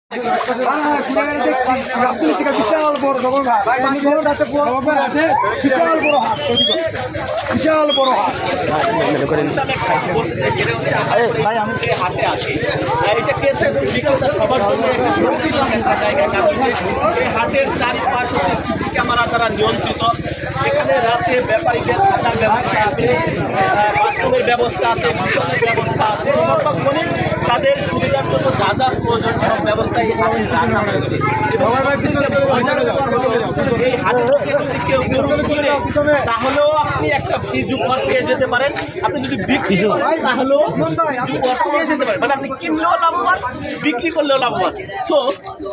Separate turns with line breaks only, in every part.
বিশাল বড় হাট
ভাই আমি হাটে আছি এটা কেসে বিক্রেতা সবার জন্য একটা জায়গা, কারণ এই হাটের চারিপাশ হচ্ছে সিসি ক্যামেরা দ্বারা নিয়ন্ত্রিত। এখানে রাতে ব্যাপারীদের থাকার ব্যবস্থা আছে, বাথরুমের ব্যবস্থা আছে, বিছানার ব্যবস্থা আছে, সর্বক্ষণিক তাদের সুবিধার জন্য যা যা প্রয়োজন সব ব্যবস্থা এই হাটে রাখা হয়েছে। এই হাটের থেকে যদি কেউ তাহলেও আপনি একটা ফ্রিজ উপহার পেয়ে যেতে পারেন। আপনি যদি বিক্রি করেন তাহলেও পেয়ে যেতে পারেন, মানে আপনি কিনলেও লাভবান, বিক্রি করলেও লাভবান। সো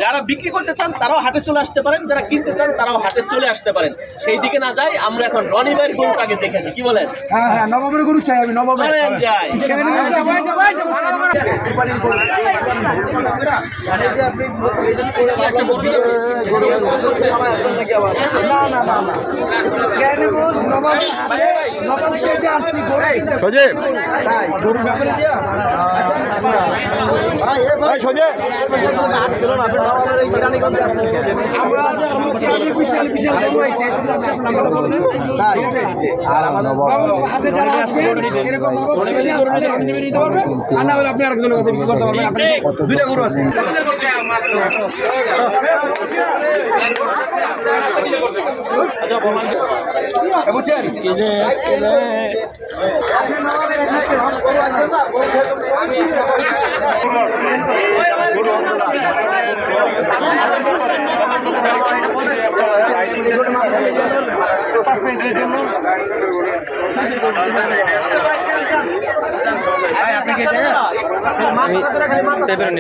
যারা বিক্রি করতে চান তারাও হাটে চলে আসতে পারেন, যারা কিনতে চান তারাও হাটে চলে আসতে পারেন। সেই দিকে না যাই, আমরা এখন রনি ভাইয়ের গরুটাকে দেখেছি, কি বলেন?
হ্যাঁ নবাবের গরু চাই আমি, নবাবের
যাই
বিশাল বিশাল হাতে যারা আসবেন এরকম আর না হলে আপনি আরেকজনের কাছে বিক্রি করতে পারবেন। দুইটা গরু আছে।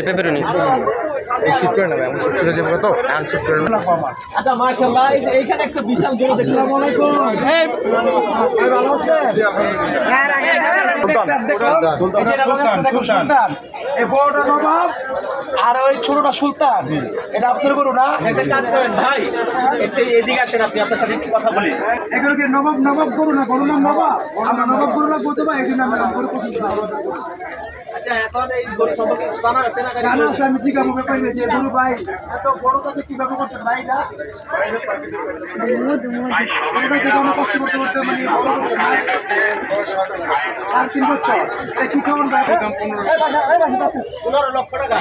পেপারনি শিফট করে নেবে, আমি শিফট করে যাবো তো আনশিফট করে নেব।
আচ্ছা মাশাআল্লাহ, এইখানে একটা বিশাল গরু দেখলাম।
আসসালামু আলাইকুম। ভালো আছেন? সুলতান, এই বড়টা নবাব আর ওই ছোটটা সুলতান, এটা আপনার গরু না?
একটা কাজ করেন ভাই, একটু এদিকে আসেন, আপনি আপনার সাথে একটু কথা বলি।
এগুলো কি নবাব নবাব গরু না? গরু নাম নবাব, আমরা নবাব গরু না বলতে পারি, এই জন্য আমরা গরু পছন্দ করি।
আচ্ছা এখন এই গরু সম্পর্কে কিছু জানা আছে না?
জানো আছে, আমি জিজ্ঞাসা করে পাইলে যে গরু ভাই এত বড় কাছে কিভাবে করছেন ভাই না? কষ্ট করতে করতে মানে বড় করছে না? আর 3 বছর কি কেমন ভাই?
15 লক্ষ টাকা।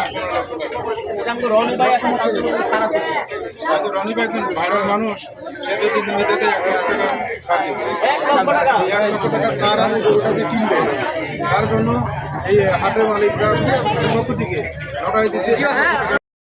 এটা তো রনি ভাই আসলে
রনি ভাই একজন ভালো মানুষ, সে যদি নিতে চায় 1 লক্ষ টাকা ছাড় দিবে।
1 লক্ষ টাকা
1 লক্ষ টাকা ছাড় আর গরুটাকে কিনবে, তার জন্য এই হাটের মালিকরা পক্ষ থেকে লটারি দিচ্ছে।